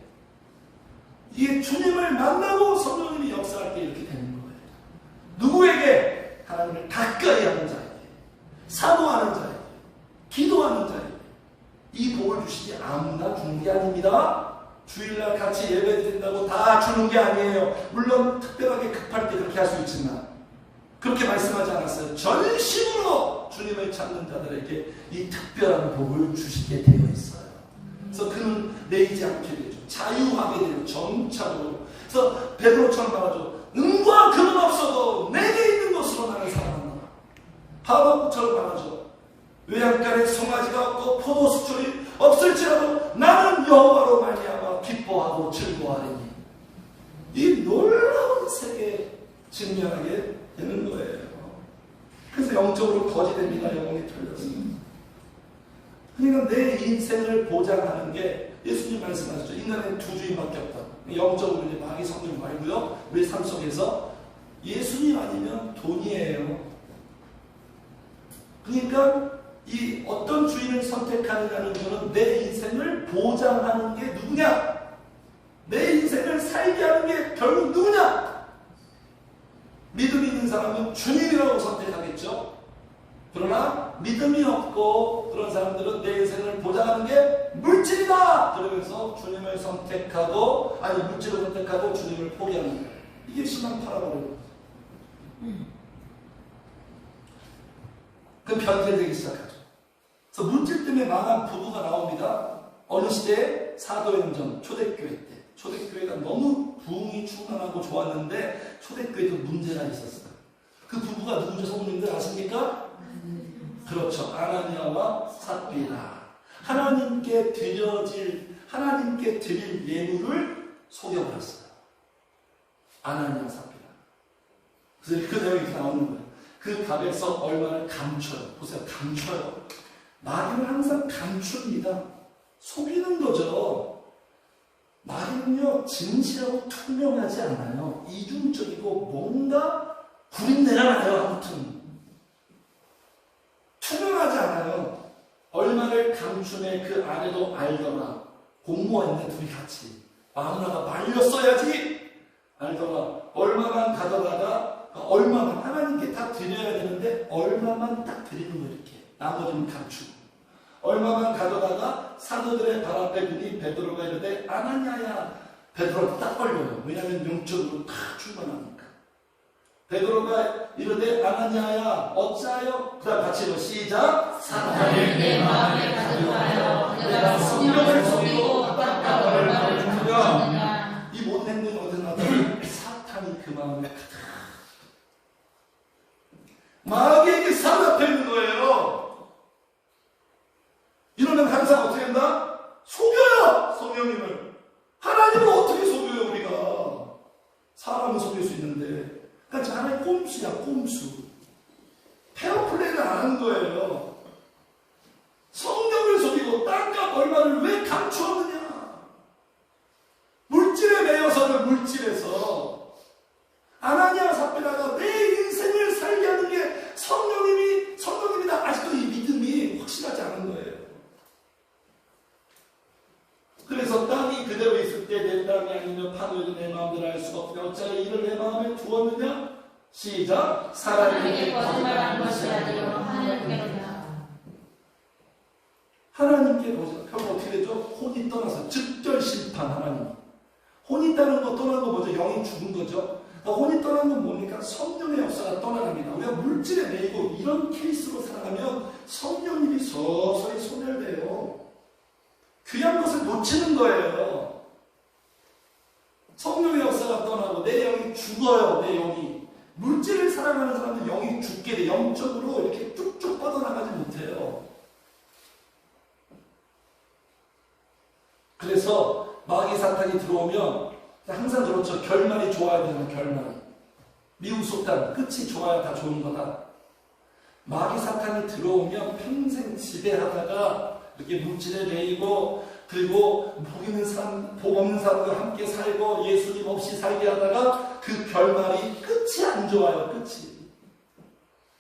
이게 주님을 만나고 성령님이 역사할 때 이렇게 되는 거예요. 누구에게? 하나님을 가까이 하는 자에게, 사모하는 자에게, 기도하는 자에게 이 복을 주시지 아무나 주는 게 아닙니다. 주일날 같이 예배 드린다고 다 주는 게 아니에요. 물론 특별하게 급할 때 그렇게 할 수 있지만 그렇게 말씀하지 않았어요. 전심으로 주님을 찾는 자들에게 이 특별한 복을 주시게 되어 있어요. 그래서 그는 내이지 않게 되죠. 자유하게 되죠. 점차적으로. 그래서 베드로처럼 말하죠. 은과 금은 없어도 내게 있는 것으로 나를 사랑한다. 하박국처럼 말하죠. 외양간에 송아지가 없고 포도수철이 없을지라도 나는 여호와로 말미암아 기뻐하고 즐거워하리니. 이 놀라운 세계에 직면하게 되는 거예요. 그래서 영적으로 거지됩니다. 영혼이 털렸습니다. 그러니까 내 인생을 보장하는 게 예수님 말씀하셨죠. 인간은 두 주인밖에 없다. 영적으로 이제 마귀 성령 말고요. 우리 삶 속에서 예수님 아니면 돈이에요. 그러니까 이 어떤 주인을 선택하느냐는 것은 내 인생을 보장하는 게 누구냐? 내 인생을 살게 하는 게 결국 누구냐? 믿음이 있는 사람은 주님이라고 선택하겠죠. 그러나 믿음이 없고 그런 사람들은 내 인생을 보장하는 게 물질이다! 그러면서 주님을 선택하고, 물질을 선택하고 주님을 포기하는 거예요. 이게 신앙 팔아버리는 거예요. 그 변질되기 시작하죠. 그래서 물질 때문에 망한 부부가 나옵니다. 어느 시대에 사도행전 초대교회 때. 초대교회가 너무 부흥이 충만하고 좋았는데 초대교회도 문제가 있었어요. 그 부부가 누군지 성도님들 아십니까? 그렇죠. 아나니아와 삽비라. 하나님께 드릴 예물을 속여버렸어요. 아나니아 삽비라. 그래서 그 내용이 이렇게 나오는 거예요. 그 값에서 얼마를 감춰요. 보세요. 감춰요. 마귀는 항상 감춥니다. 속이는 거죠. 마귀는요, 진실하고 투명하지 않아요. 이중적이고 뭔가 구린내가 나요. 아무튼 투명하지 않아요. 얼마를 감추네 그 안에도 알더라. 공모했네 둘이 같이. 마누라가 말렸어야지. 알더라. 얼마만 가져다가 얼마만 하나님께 다 드려야 되는데 얼마만 딱 드리는 거 이렇게. 나머지는 감추고. 얼마만 가져다가 사도들의 발 앞에 두니 베드로가 이르되 아나니아야. 베드로가 딱 걸려요. 왜냐하면 영적으로 다 충만하니까. 베드로가 이르되 아나니아야 어찌하여. 그 다음 같이 읽어. 시작. 사탄을 내 마음에 가져가여 내가 성령을 속이고 닦아 얼마를 주느냐. 이 모든 행동이 어디서 나타나요? 사탄이 그 마음에 가득. 마귀에게 사로잡혀 있는 거예요. 이러면 항상 어떻게 된다? 속여요. 성령님을. 하나님을 어떻게 속여요 우리가. 사람은 속일 수 있는데. 그러니까 하나의 꼼수야 꼼수. 페어플레이를 안 하는 거예요. 성령을 속이고 땅값 얼마를 왜 감추었느냐. 물질에 매여서는 물질에서. 아나니아 삽비라가 내 인생을 살게 하는 게 성령님이다. 아직도 이 믿음이 확실하지 않은 거예요. 어찌하여 이를 내 마음에 두었느냐? 시작. 하나님께 거짓말한 것이 아니요 하나님께로다. 하나님께 거짓말. 결국 어떻게 되죠? 혼이 떠나서 즉결 심판. 하나님. 혼이 떠난 거 뭐죠? 영이 죽은 거죠. 그러니까 혼이 떠난 건 뭡니까? 성령의 역사가 떠나갑니다. 우리가 물질에 매이고 이런 케이스로 살아가면 성령님이 서서히 소멸돼요. 귀한 것을 놓치는 거예요. 성령의 역사가 떠나고 내 영이 죽어요. 내 영이. 물질을 사랑하는 사람은 영이 죽게 돼. 영적으로 이렇게 쭉쭉 뻗어나가지 못해요. 그래서 마귀 사탄이 들어오면 항상 그렇죠. 결말이 좋아야 되잖아요. 결말이. 미국 속담 끝이 좋아야 다 좋은 거다. 마귀 사탄이 들어오면 평생 지배하다가 이렇게 물질에 매이고 그리고 복 없는 사람과 함께 살고 예수님 없이 살게 하다가 그 결말이 끝이 안 좋아요. 끝이.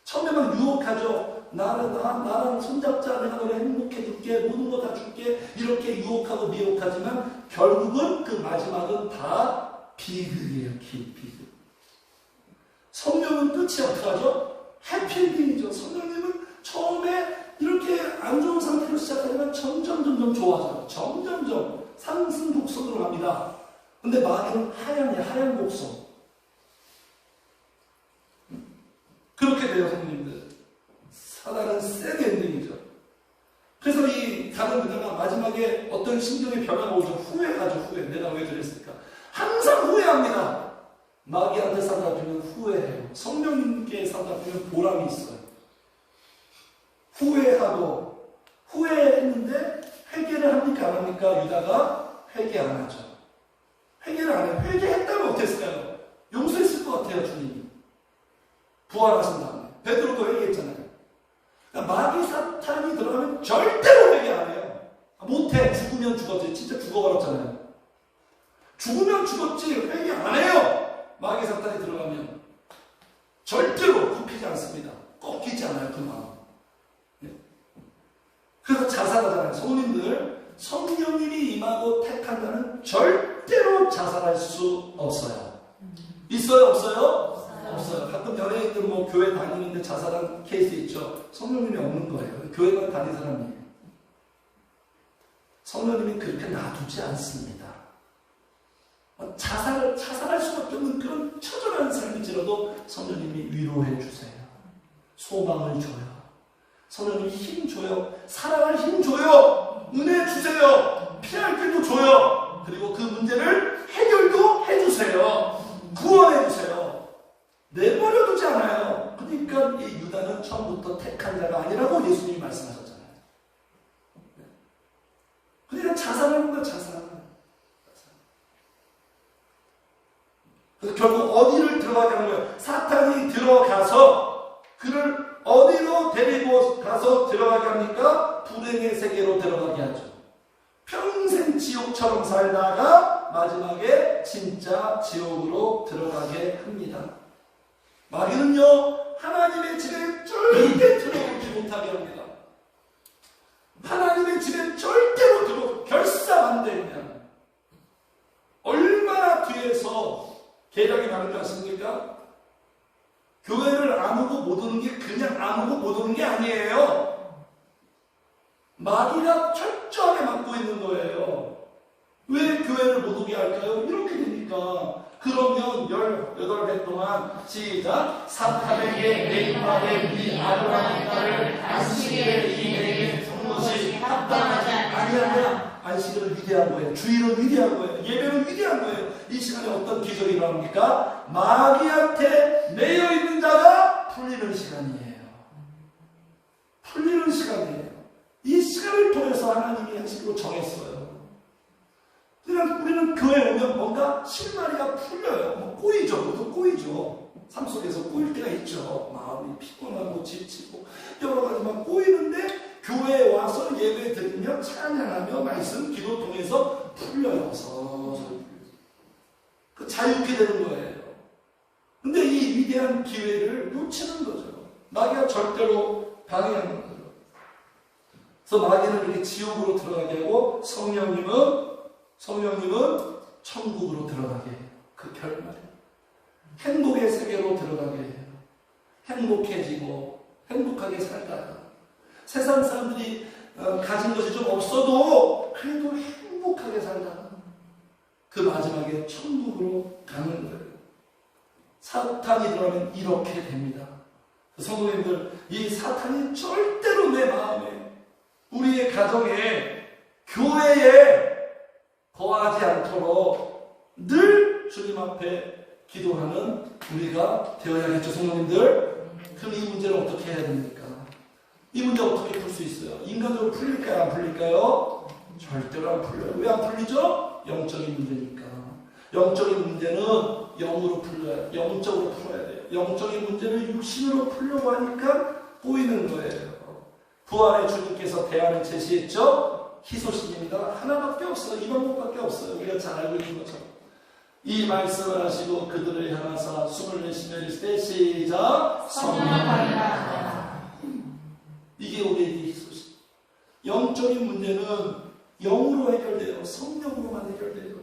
처음에만 유혹하죠. 나랑 손잡자. 내가 너를 행복해 줄게. 모든 거 다 줄게. 이렇게 유혹하고 미혹하지만 결국은 그 마지막은 다 비극이에요. 비극. 성령은 끝이 어떻게 하죠? 해피엔딩이죠. 성령님은 처음에 이렇게 안 좋은 상태로 시작하지만 점점 좋아져요. 점점 상승 곡선으로 갑니다. 근데 마귀는 하얀 곡선. 그렇게 돼요, 성님들. 사단은 새 엔딩이죠. 그래서 이 다른 그자가 마지막에 어떤 심경의 변화가 오죠. 후회하죠. 후회. 내가 왜 그랬을까? 항상 후회합니다. 마귀한테 사로잡히면 후회해요. 성령님께 사로잡히면 보람이 있어요. 후회하고 후회했는데 회개를 합니까? 안 합니까? 유다가 회개 안 하죠. 회개를 안 해요. 회개했다면 어땠을까요? 용서했을 것 같아요. 주님이. 부활하신 다음에. 베드로도 회개했잖아요. 그러니까 마귀 사탄이 들어가면 절대로 회개 안 해요. 못해. 죽으면 죽었지. 진짜 죽어버렸잖아요. 죽으면 죽었지. 회개 안 해요. 마귀 사탄이 들어가면. 절대로 굽히지 않습니다. 꺾이지 않아요. 그 마음. 그래서 자살하잖아요. 성도님들, 성령님이 임하고 택한 자는 절대로 자살할 수 없어요. 있어요? 없어요? 없어요. 가끔 연예인들 뭐 교회 다니는데 자살한 케이스 있죠. 성령님이 없는 거예요. 교회만 다닌 사람이에요. 성령님이 그렇게 놔두지 않습니다. 자살할 수밖에 없는 그런 처절한 삶일지라도 성령님이 위로해 주세요. 소망을 줘요. 성령님이 힘 줘요. 살아갈 힘 줘요. 은혜 주세요. 피할 길도 줘요. 그리고 그 문제를 해결도 해주세요. 구원해 주세요. 내버려두지 않아요. 그러니까 이 유다는 처음부터 택한 자가 아니라고 예수님이 말씀하셨잖아요. 그러니까 자살하는 거야. 자살. 그래서 결국 어디를 들어가게 하는 거예요? 사탄이 들어가서 그를 어디로 데리고 가서 들어가게 합니까? 불행의 세계로 들어가게 하죠. 평생 지옥처럼 살다가 마지막에 진짜 지옥으로 들어가게 합니다. 마귀는요, 하나님의 집에 절대 들어오지 못하게 합니다. 하나님의 집에 절대로 결사반대입니다. 얼마나 뒤에서 계략이 많은 줄 아십니까? 교회를 아무고 못 오는 게 그냥 아무고 못 오는 게 아니에요. 마귀가 철저하게 막고 있는 거예요. 왜 교회를 못 오게 할까요? 이렇게 되니까. 그러면 18배 동안 시작. 사탄에게 내 입안에 네 아르바니까를 안식일에 이내게 준 것이 합당하지 아니하냐. 안식일은 위대한 거예요. 주일은 위대한 거예요. 예배는 위대한 거예요. 이 시간에 어떤 기적이 일어납니까? 마귀한테 매여 있는 자가 풀리는 시간이에요. 풀리는 시간이에요. 이 시간을 통해서 하나님이 안식일로 정했어요. 그러니까 우리는 교회에 오면 뭔가 실마리가 풀려요. 뭐 꼬이죠. 모두 꼬이죠. 삶 속에서 꼬일 때가 있죠. 마음이 피곤하고 지치고 여러 가지 막 꼬이는데 교회에 와서 예배 드리며 찬양하며 말씀 기도 통해서 풀려요. 서서히. 그 자유케 되는 거예요. 근데 이 위대한 기회를 놓치는 거죠. 마귀가 절대로 방해하는 거죠. 그래서 마귀는 이렇게 지옥으로 들어가게 하고 성령님은 천국으로 들어가게 해요. 그 결말에. 행복의 세계로 들어가게 해요. 행복해지고 행복하게 살다가 세상 사람들이 가진 것이 좀 없어도 그래도 행복하게 살다가 그 마지막에 천국으로 가는 거예요. 사탄이 들어가면 이렇게 됩니다. 성도님들, 이 사탄이 절대로 내 마음에, 우리의 가정에, 교회에 거하지 않도록 늘 주님 앞에 기도하는 우리가 되어야겠죠, 성도님들. 그럼 이 문제를 어떻게 해야 됩니까? 이 문제 어떻게 풀 수 있어요? 인간적으로 풀릴까요? 안 풀릴까요? 절대로 안 풀려요. 왜 안 풀리죠? 영적인 문제니까. 영적인 문제는 영으로 풀려야, 영적으로 풀어야 돼요. 영적인 문제를 육신으로 풀려고 하니까 꼬이는 거예요. 부활의 주님께서 대안을 제시했죠? 희소식입니다. 하나밖에 없어요. 이 방법밖에 없어요. 우리가 잘 알고 있는 것처럼. 이 말씀을 하시고 그들을 향하사 숨을 내쉬며 이르시되 시작 성령을 받으라. 이게 우리에게 희소식. 영적인 문제는 영으로 해결돼요. 성령으로만 해결돼요.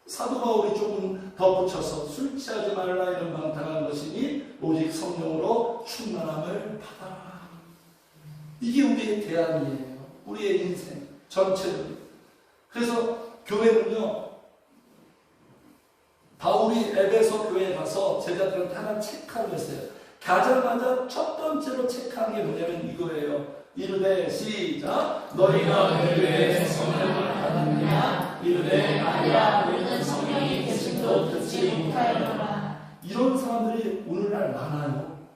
사도 바울이 조금 덧붙여서 술 취하지 말라 이런 방탕한 것이니 오직 성령으로 충만함을 받아라. 이게 우리의 대안이에요. 우리의 인생 전체를. 그래서 교회는요, 바울이 에베소 교회에 가서 제자들한테 하나 체크하고 했어요. 가자마자 첫 번째로 체크한 게 뭐냐면 이거예요. 이르되 시작 너희가 왜 성령을 받았느냐 이르되 아니라 우리는 성령이 계심도 듣지 못하였노라. 이런 사람들이 오늘날 많아요.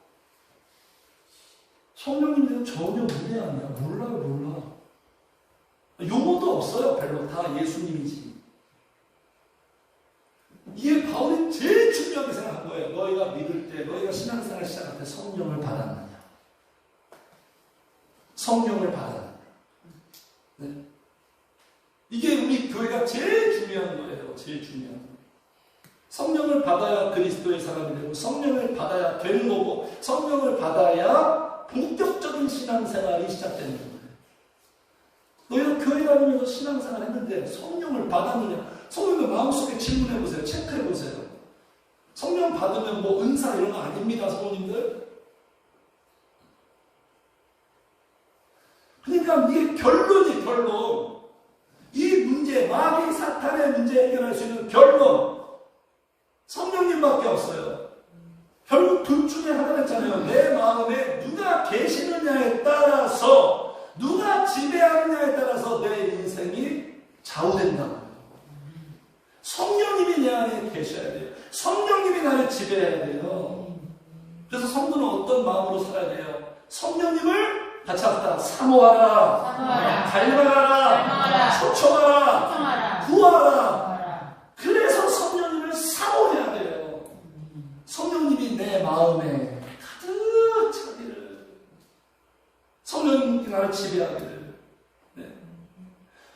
성령님에 대해서 전혀 무대하냐 몰라. 용어도 없어요. 별로 다 예수님이지. 이게 바울이 제일 중요하게 생각한 거예요. 너희가 믿을 때, 너희가 신앙생활 시작할 때 성령을 받았느냐. 성령을 받았느냐. 네. 이게 우리 교회가 제일 중요한 거예요. 제일 중요한 거예요. 성령을 받아야 그리스도의 사람이 되고, 성령을 받아야 되는 거고, 성령을 받아야 본격적인 신앙생활이 시작되는 거예요. 너희가 교회 다니면서 신앙생활 했는데 성령을 받았느냐? 성령의 마음속에 질문해보세요. 체크해보세요. 성령 받으면 뭐 은사 이런 거 아닙니다, 성도님들. 그러니까 이게 결론이 결론. 이 문제, 마귀 사탄의 문제 해결할 수 있는 결론. 성령님밖에 없어요. 결국 둘 중에 하나가 있잖아요. 내 마음에 누가 계시느냐에 따라서, 누가 지배하느냐에 따라서 내 인생이 좌우된다고요. 성령님이 내 안에 계셔야 돼요. 성령님이 나를 지배해야 돼요. 그래서 성도는 어떤 마음으로 살아야 돼요? 성령님을 같이 합시다. 사모하라, 닮아가라, 초청하라, 구하라. 그래서 성령님을 사모해야 돼요. 성령님이 내 마음에 가득 차기를, 성령님이 나를 지배하기를. 네.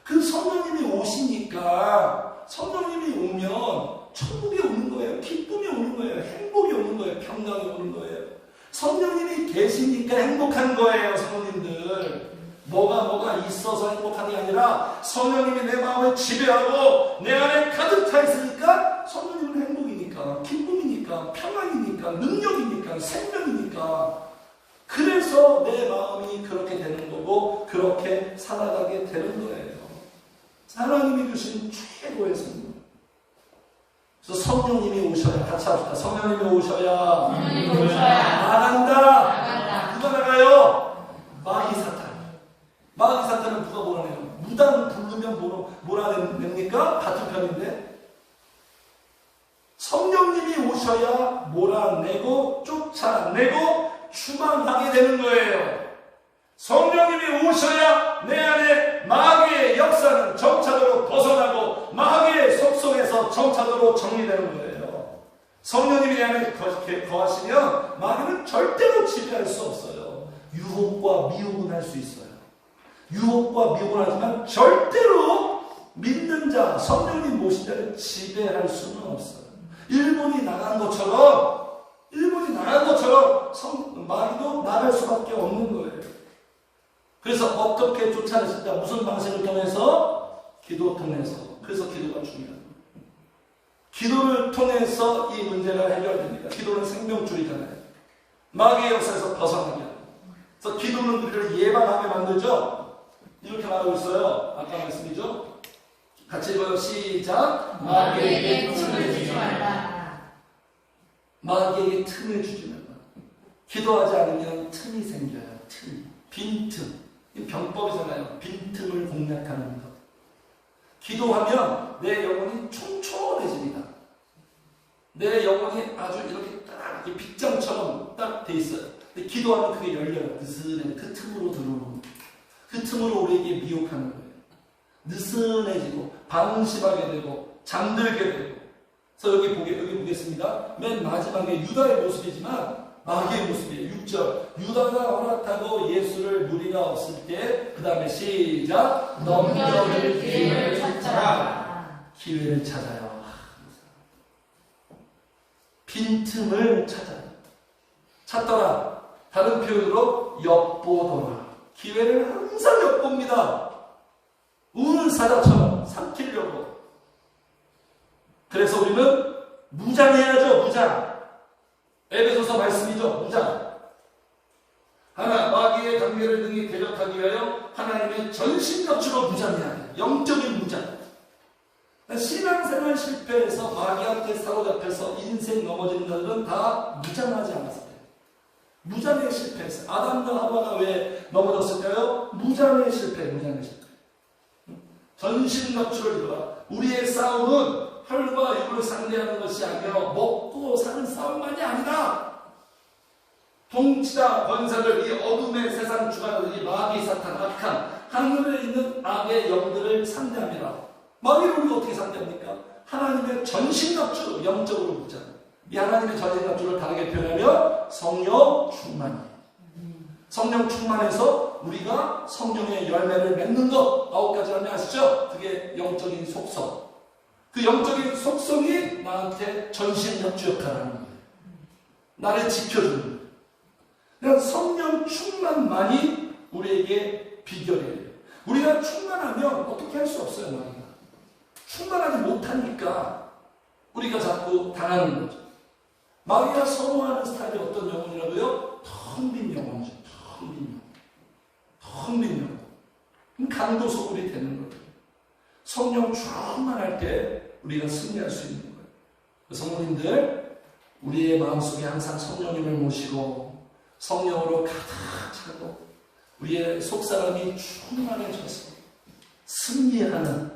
그 성령님이 오시니까, 성령님이 오면 천국이 오는 거예요. 기쁨이 오는 거예요. 행복이 오는 거예요. 평강이 오는 거예요. 성령님이 계시니까 행복한 거예요, 성도님들. 뭐가 있어서 행복한 게 아니라 성령님이 내 마음을 지배하고 내 안에 가득 차 있으니까 성령님은 행복이니까, 기쁨이니까, 평안이니까, 능력이니까, 생명이니까. 그래서 내 마음이 그렇게 되는 거고 그렇게 살아가게 되는 거예요. 하나님이 주신 최고의 선물. 그래서 성령님이 오셔야, 같이 합시다. 성령님이 오셔야 나간다. 누가 나가요? 마귀 사탄. 마귀 사탄은 누가 몰아내요? 무당 부르면 몰아냅니까? 같은 편인데. 성령님이 오셔야 몰아내고 쫓아내고 추방하게 되는 거예요. 성령님이 오셔야 내 안에 마귀의 역사는 정착으로 벗어나고 마귀의 속성에서 정착으로 정리되는 거예요. 성령님이 내 안에 거하시면 마귀는 절대로 지배할 수 없어요. 유혹과 미혹은 할 수 있어요. 유혹과 미혹은 하지만 절대로 믿는 자, 성령님 모신 자를 지배할 수는 없어요. 일본이 나간 것처럼 마귀도 나갈 수밖에 없는 거예요. 그래서 어떻게 쫓아내실까? 무슨 방식을 통해서? 기도 통해서. 그래서 기도가 중요합니다. 기도를 통해서 이 문제가 해결됩니다. 기도는 생명줄이잖아요. 마귀의 역사에서 벗어나게 하고. 그래서 기도는 우리를 예방하게 만들죠. 이렇게 말하고 있어요. 아까 말씀이죠. 같이 읽어요. 시작. 마귀에게 틈을 주지 말라. 마귀에게 틈을 주지 말라. 기도하지 않으면 틈이 생겨요. 틈. 빈틈. 이 병법이잖아요. 빈틈을 공략하는 것. 기도하면 내 영혼이 촘촘해집니다. 내 영혼이 아주 이렇게 딱 빗장처럼 딱 돼 있어요. 근데 기도하면 그게 열려요. 느슨해. 그 틈으로 들어오는 그 틈으로 우리에게 미혹하는 거예요. 느슨해지고 방심하게 되고 잠들게 되고. 그래서 여기 보겠습니다. 맨 마지막에 유다의 모습이지만 마귀의 모습이에요. 6절. 유다가 허락하고 예수를 무리가 없을 때 그 다음에 시작. 넘겨줄 기회를 찾자. 기회를 찾아요. 빈틈을 찾아요. 찾더라. 다른 표현으로 엿보더라. 기회를 항상 엿봅니다. 우는 사자처럼 삼키려고. 그래서 우리는 무장해야죠. 무장. 에베소서 말씀이죠. 무장. 하나, 마귀의 관계를 능히 대적하기 위하여 하나님의 전신갑주로 무장해야 돼요. 영적인 무장. 신앙생활 실패해서 마귀한테 사로잡혀서 인생 넘어지는 자들은 다 무장하지 않았어요. 무장에 실패했어요. 아담과 하와가 왜 넘어졌을까요? 무장에 실패. 전신갑주를 입어라. 우리의 싸움은 혈과 육을 상대하는 것이 아니라 먹고 사는 싸움만이 아니다. 통치자 권사들, 이 어둠의 세상 주관자들이 마귀, 사탄, 악한 하늘에 있는 악의 영들을 상대합니다. 마귀를 우리가 어떻게 상대합니까? 하나님의 전신갑주, 영적으로 무장. 이 하나님의 전신갑주를 다르게 표현하면 성령 충만이에요. 성령 충만해서 우리가 성령의 열매를 맺는 것, 9가지 열매 아시죠? 그게 영적인 속성. 그 영적인 속성이 나한테 전신갑주 역할을 하는 거예요. 나를 지켜주는 거예요. 그냥 성령 충만만이 우리에게 비결이에요. 우리가 충만하면 어떻게 할 수 없어요, 마귀가. 충만하지 못하니까 우리가 자꾸 당하는 거죠. 마귀가 선호하는 스타일이 어떤 영혼이라고요? 텅 빈 영혼이죠. 텅 빈 영혼. 그럼 강도 소굴이 되는 거예요. 성령 충만할 때 우리가 승리할 수 있는 거예요. 성도님들, 우리의 마음속에 항상 성령님을 모시고 성령으로 가득 차고 우리의 속사람이 충만해져서 승리하는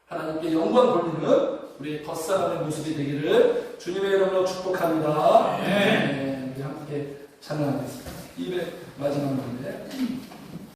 하나님께 영광 돌리는 우리의 겉사람의 모습이 되기를 주님의 이름으로 축복합니다. 네. 우리 함께 찬양하겠습니다. 200 마지막 노래.